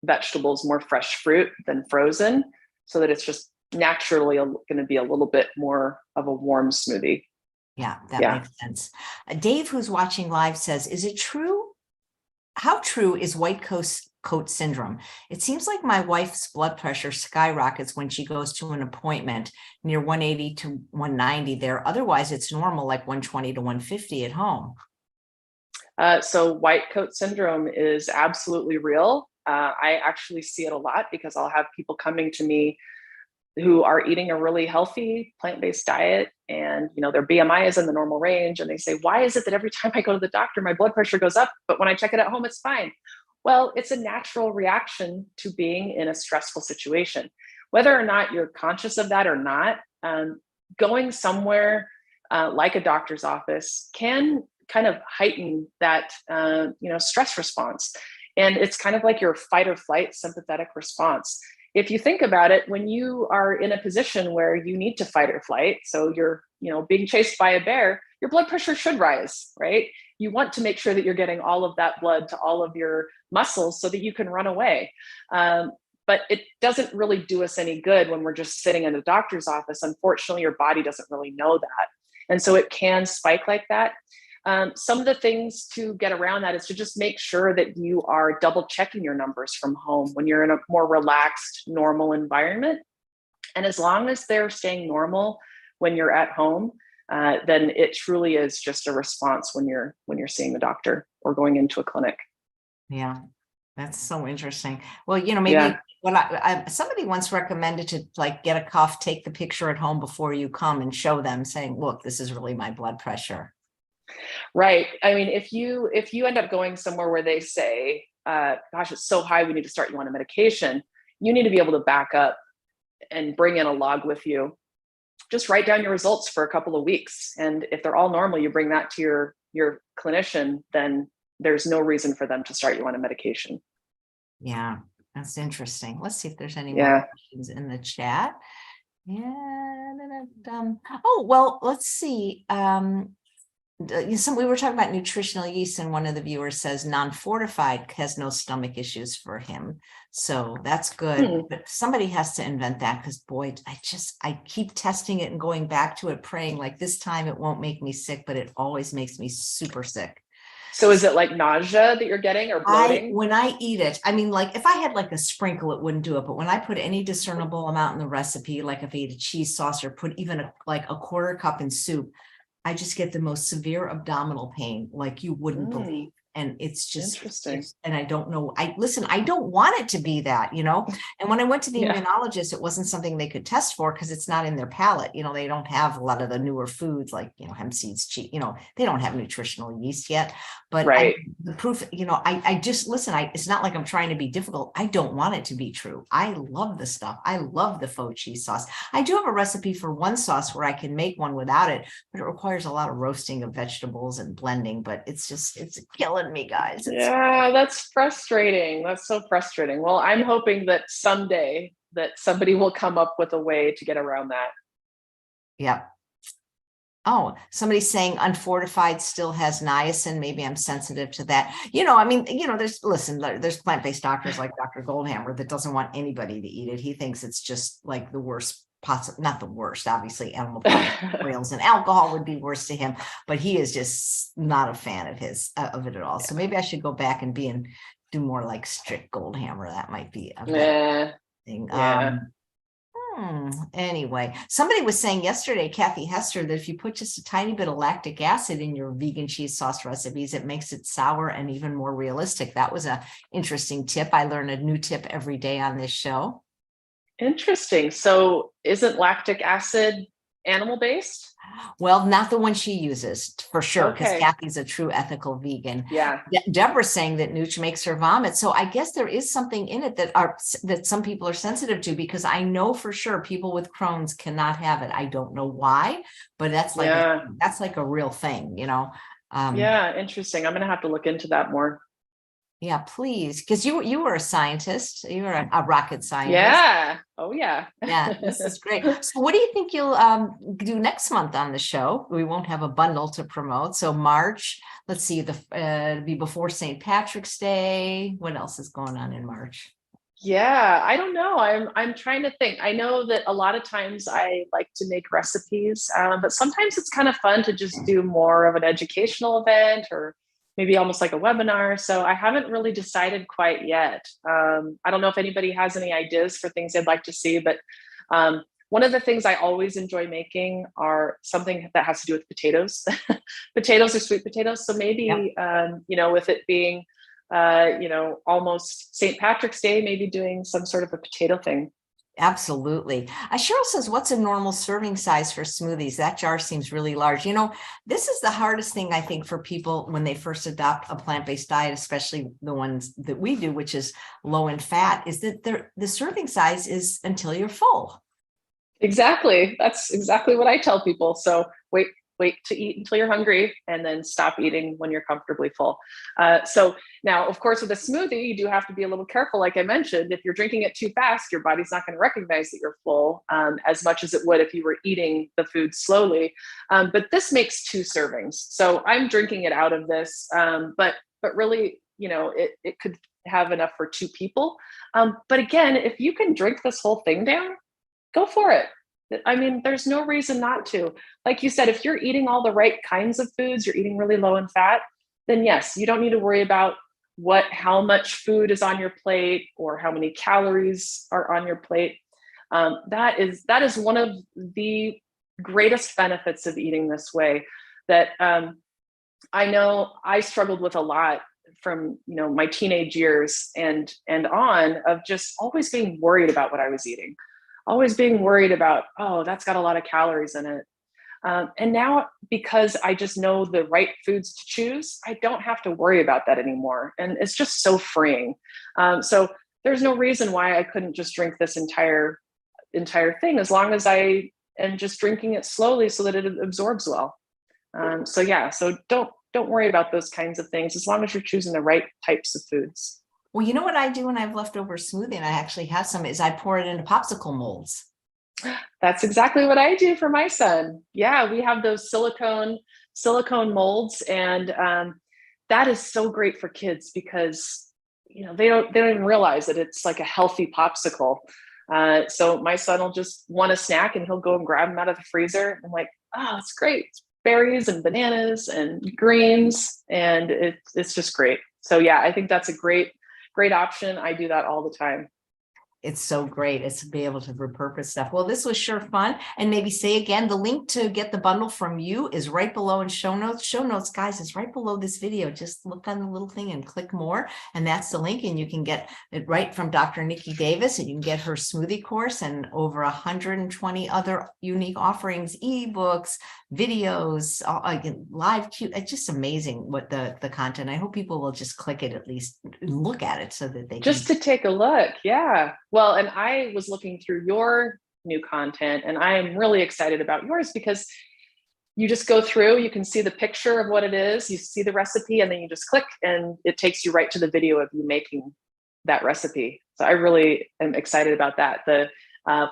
vegetables, more fresh fruit than frozen, so that it's just naturally going to be a little bit more of a warm smoothie. Yeah, that makes sense. Dave, who's watching live, says, is it true? How true is white coat syndrome? It seems like my wife's blood pressure skyrockets when she goes to an appointment near 180 to 190 there. Otherwise, it's normal, like 120 to 150 at home. So white coat syndrome is absolutely real. I actually see it a lot because I'll have people coming to me who are eating a really healthy plant-based diet, and their BMI is in the normal range, and they say, why is it that every time I go to the doctor my blood pressure goes up, but when I check it at home it's fine? Well, it's a natural reaction to being in a stressful situation. Whether or not you're conscious of that or not, going somewhere like a doctor's office can kind of heighten that stress response, and it's kind of like your fight or flight sympathetic response. If you think about it, when you are in a position where you need to fight or flight, so you're, being chased by a bear, your blood pressure should rise, right? You want to make sure that you're getting all of that blood to all of your muscles so that you can run away. But it doesn't really do us any good when we're just sitting in a doctor's office. Unfortunately, your body doesn't really know that. And so it can spike like that. Some of the things to get around that is to just make sure that you are double checking your numbers from home when you're in a more relaxed, normal environment. And as long as they're staying normal when you're at home, then it truly is just a response when you're seeing the doctor or going into a clinic. Yeah, that's so interesting. Well, maybe somebody once recommended to get a cuff, take the picture at home before you come and show them, saying, look, this is really my blood pressure. Right. I mean, if you end up going somewhere where they say, gosh, it's so high, we need to start you on a medication, you need to be able to back up and bring in a log with you just write down your results for a couple of weeks. And if they're all normal, you bring that to your clinician, then there's no reason for them to start you on a medication. Yeah, that's interesting. Let's see if there's any Yeah. more questions in the chat. Yeah. Oh, well, let's see. We were talking about nutritional yeast, and one of the viewers says non-fortified has no stomach issues for him. So that's good. But somebody has to invent that, because boy, I keep testing it and going back to it, praying like this time it won't make me sick, but it always makes me super sick. So is it like nausea that you're getting, or bloating? When I eat it, I mean, like if I had like a sprinkle, it wouldn't do it. But when I put any discernible amount in the recipe, like if I ate a cheese sauce or put even like a quarter cup in soup, I just get the most severe abdominal pain, like you wouldn't believe. And it's just interesting. And I don't know. I don't want it to be that, And when I went to the immunologist, it wasn't something they could test for, because it's not in their palate. They don't have a lot of the newer foods like, hemp seeds, they don't have nutritional yeast yet. But the proof, I just listen, it's not like I'm trying to be difficult. I don't want it to be true. I love the stuff. I love the faux cheese sauce. I do have a recipe for one sauce where I can make one without it, but it requires a lot of roasting of vegetables and blending, but it's killing me, guys. That's frustrating. That's so frustrating. Well, I'm hoping that someday that somebody will come up with a way to get around that. Yeah. Oh, somebody's saying unfortified still has niacin. Maybe I'm sensitive to that. There's plant-based doctors like Dr. Goldhammer that doesn't want anybody to eat it. He thinks it's just like the worst, not the worst, obviously animal products, oils and alcohol would be worse to him, but he is just not a fan of it at all. So maybe I should go back and do more like strict Goldhammer. That might be a better thing. Anyway, somebody was saying yesterday, Kathy Hester, that if you put just a tiny bit of lactic acid in your vegan cheese sauce recipes, it makes it sour and even more realistic. That was an interesting tip. I learn a new tip every day on this show. Interesting. So isn't lactic acid animal-based? Well, not the one she uses, for sure, because Kathy's a true ethical vegan. Yeah. Deborah's saying that Nooch makes her vomit. So I guess there is something in it that some people are sensitive to, because I know for sure people with Crohn's cannot have it. I don't know why, but that's like a real thing, Yeah, interesting. I'm going to have to look into that more. Yeah, please. Because you were a scientist. You were a rocket scientist. Yeah. Oh, yeah. Yeah, this is great. So what do you think you'll do next month on the show? We won't have a bundle to promote. So March, let's see, it'll be before St. Patrick's Day. What else is going on in March? Yeah, I don't know. I'm trying to think. I know that a lot of times I like to make recipes, but sometimes it's kind of fun to just do more of an educational event, or maybe almost like a webinar. So I haven't really decided quite yet. I don't know if anybody has any ideas for things they'd like to see, but one of the things I always enjoy making are something that has to do with potatoes. Potatoes or sweet potatoes. So maybe, with it being, almost St. Patrick's Day, maybe doing some sort of a potato thing. Absolutely. Cheryl says, what's a normal serving size for smoothies? That jar seems really large. This is the hardest thing, I think, for people when they first adopt a plant-based diet, especially the ones that we do, which is low in fat, is that the serving size is until you're full. Exactly. That's exactly what I tell people. So wait to eat until you're hungry, and then stop eating when you're comfortably full. So now, of course, with a smoothie, you do have to be a little careful. Like I mentioned, if you're drinking it too fast, your body's not going to recognize that you're full as much as it would if you were eating the food slowly. But this makes 2 servings. So I'm drinking it out of this, but really, it could have enough for 2 people. But again, if you can drink this whole thing down, go for it. I mean, there's no reason not to. Like you said, if you're eating all the right kinds of foods, you're eating really low in fat, then yes, you don't need to worry about how much food is on your plate or how many calories are on your plate. That is one of the greatest benefits of eating this way that I know I struggled with a lot from my teenage years and on, of just always being worried about what I was eating. Always being worried about, oh, that's got a lot of calories in it. And now, because I just know the right foods to choose, I don't have to worry about that anymore. And it's just so freeing. So there's no reason why I couldn't just drink this entire thing, as long as I and just drinking it slowly so that it absorbs well. So don't worry about those kinds of things as long as you're choosing the right types of foods. Well, you know what I do when I have leftover smoothie and I actually have some is I pour it into popsicle molds. That's exactly what I do for my son. Yeah, we have those silicone molds, and that is so great for kids because they don't even realize that it's like a healthy popsicle. So my son will just want a snack and he'll go and grab them out of the freezer. I'm like, oh, it's great. It's berries and bananas and greens, and it's just great. So yeah, I think that's a great option. I do that all the time. It's so great. It's to be able to repurpose stuff. Well, this was sure fun. And maybe say again, the link to get the bundle from you is right below in show notes. Show notes, guys, is right below this video. Just look on the little thing and click more. And that's the link. And you can get it right from Dr. Niki Davis. And you can get her smoothie course and over 120 other unique offerings, ebooks, videos, live Q. It's just amazing what the content. I hope people will just click it, at least look at it so that they just to take a look. Yeah. Well, and I was looking through your new content, and I am really excited about yours because you just go through, you can see the picture of what it is, you see the recipe, and then you just click and it takes you right to the video of you making that recipe. So I really am excited about that. The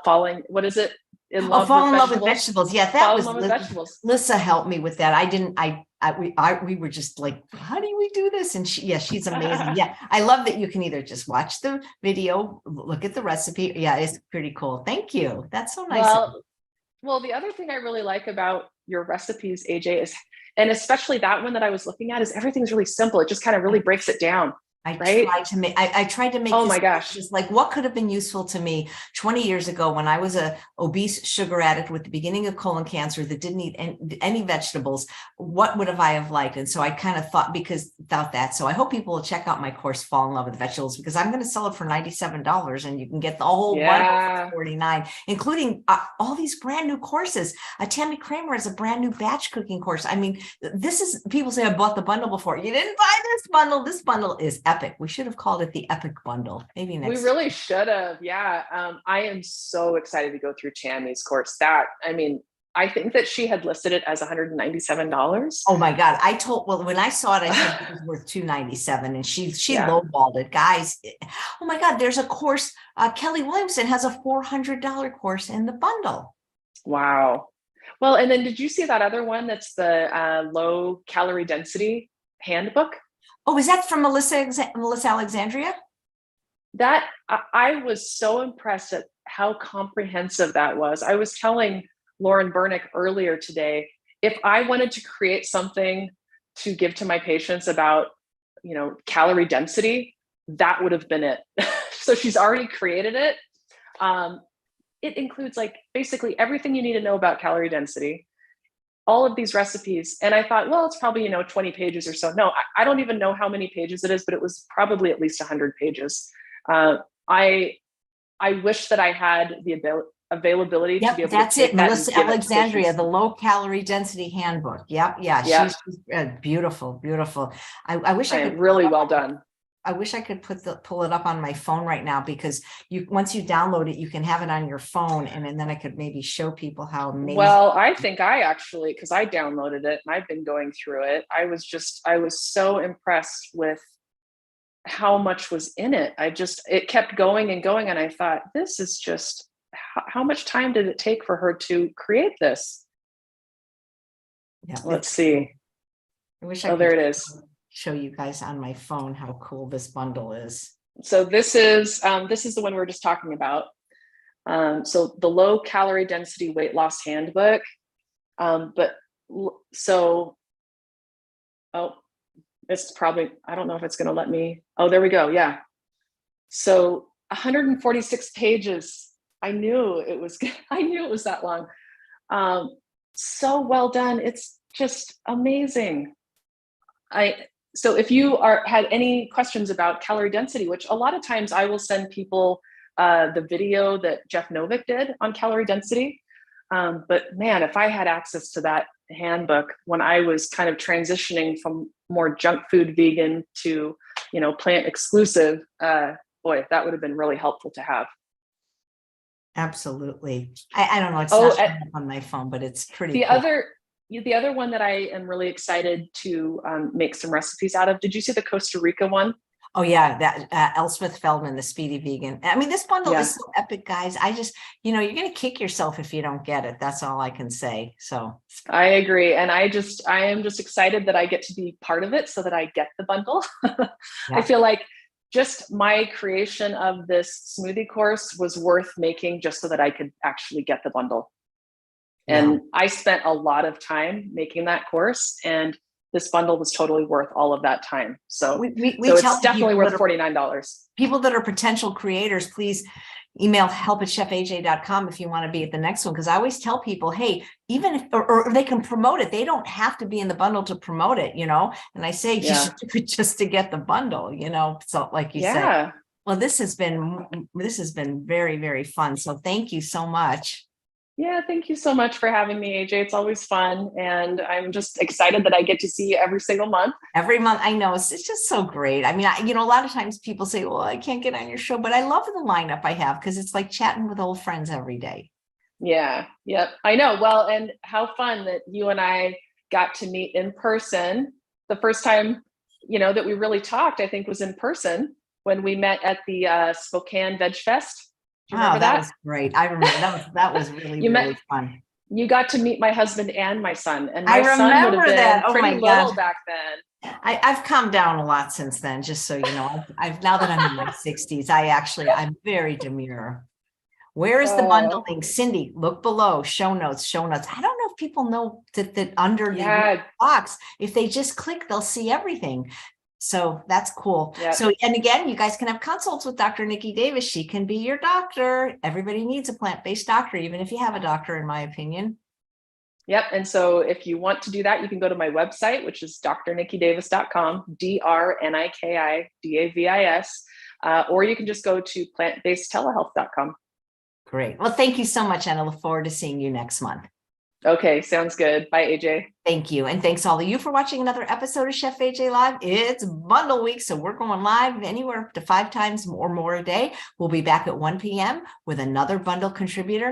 falling, what is it? Fall in love with vegetables. Yeah, that was Lissa helped me with that. We were just like, how do we do this? And she's amazing. Yeah, I love that you can either just watch the video, look at the recipe. Yeah, it's pretty cool. Thank you. That's so nice. Well, the other thing I really like about your recipes, AJ, is, and especially that one that I was looking at, is everything's really simple. It just kind of really breaks it down. I tried to make oh my gosh, just like what could have been useful to me 20 years ago when I was a obese sugar addict with the beginning of colon cancer that didn't eat any vegetables. What would have I have liked? And so I kind of thought about that. So I hope people will check out my course, Fall in Love with Vegetables, because I'm going to sell it for $97 and you can get the whole bundle for $49, including all these brand new courses. Tammy Kramer has a brand new batch cooking course. I mean, people say I bought the bundle before. You didn't buy this bundle. This bundle is epic. We should have called it the Epic Bundle. Maybe next. We really should have. Yeah. I am so excited to go through Tammy's course. I think that she had listed it as $197. Oh my God. When I saw it, I said it was worth $297, and she lowballed it. Guys, oh my God, there's a course. Kelly Williamson has a $400 course in the bundle. Wow. Well, and then did you see that other one that's the low calorie density handbook? Oh, is that from Melissa Alexandria? That I was so impressed at how comprehensive that was. I was telling Lauren Burnick earlier today, if I wanted to create something to give to my patients about, calorie density, that would have been it. So she's already created it. It includes basically everything you need to know about calorie density, all of these recipes. And I thought, well, it's probably, 20 pages or so. No, I don't even know how many pages it is, but it was probably at least 100 pages. I wish that I had the availability to be able to take that. Melissa Alexandria, the low calorie density handbook. Yep. Yeah. She's beautiful. I wish I could. Really well done. I wish I could pull it up on my phone right now, because once you download it, you can have it on your phone, and then I could maybe show people how amazing. Well, I think I actually, because I downloaded it and I've been going through it, I was so impressed with how much was in it. It kept going and going, and I thought, this is just, how much time did it take for her to create this? Yeah, let's see. I wish I could. There it is. Show you guys on my phone how cool this bundle is. So this is the one we were just talking about. So the low calorie density weight loss handbook. It's probably, I don't know if it's going to let me. Oh, there we go. Yeah. So 146 pages. I knew it was that long. So well done. It's just amazing. So if you had any questions about calorie density, which a lot of times I will send people the video that Jeff Novick did on calorie density. But man, if I had access to that handbook when I was kind of transitioning from more junk food vegan to, plant exclusive, boy, that would have been really helpful to have. Absolutely. I don't know. It's Oh, not showing up on my phone, but it's pretty the cool. other one that I am really excited to make some recipes out of. Did you see the Costa Rica one? Oh yeah, that Elspeth Feldman, the Speedy Vegan. I mean, this bundle Yeah, is so epic, guys. I just, you're going to kick yourself if you don't get it. That's all I can say. So I agree. And I am just excited that I get to be part of it so that I get the bundle. I yeah, feel like just my creation of this smoothie course was worth making just so that I could actually get the bundle. yeah. And I spent a lot of time making that course, and this bundle was totally worth all of that time. So, We so tell it's definitely people worth that $49. people that are potential creators, please email help@chefaj.com if you want to be at the next one. Because I always tell people, hey, even if, or they can promote it. They don't have to be in the bundle to promote it, And I say, you should Yeah. do it just to get the bundle, So like you say, Yeah. well, this has been very, very fun. So thank you so much. Yeah, thank you so much for having me, AJ. It's always fun. And I'm just excited that I get to see you every single month. Every month, I know it's just so great. I mean, a lot of times people say, well, I can't get on your show, but I love the lineup I have because it's like chatting with old friends every day. Yeah, yep. I know. Well, and how fun that you and I got to meet in person. The first time, that we really talked, I think, was in person when we met at the Spokane Veg Fest. Do you Oh, remember that that? was great. I remember that was really, You really met fun. you got to meet my husband and my son, and I my son would have remember been that. Oh pretty my gosh. little back then. I've calmed down a lot since then, just so you know. I've now that I'm in my 60s, I'm very demure. Where is the bundle Oh, link? Cindy, look below, show notes, show notes. I don't know if people know that under the yeah, box, if they just click, they'll see everything. So that's cool. yeah. So, and again, you guys can have consults with Dr. Niki Davis. She can be your doctor. Everybody needs a plant-based doctor, even if you have a doctor, in my opinion. Yep. And so if you want to do that, you can go to my website, which is drnikidavis.com, DrNikiDavis, or you can just go to plantbasedtelehealth.com. Great. Well, thank you so much, and I look forward to seeing you next month. Okay, sounds good. Bye, AJ. Thank you. And thanks all of you for watching another episode of Chef AJ Live. It's bundle week, so we're going live anywhere up to 5 times or more a day. We'll be back at 1 p.m. with another bundle contributor.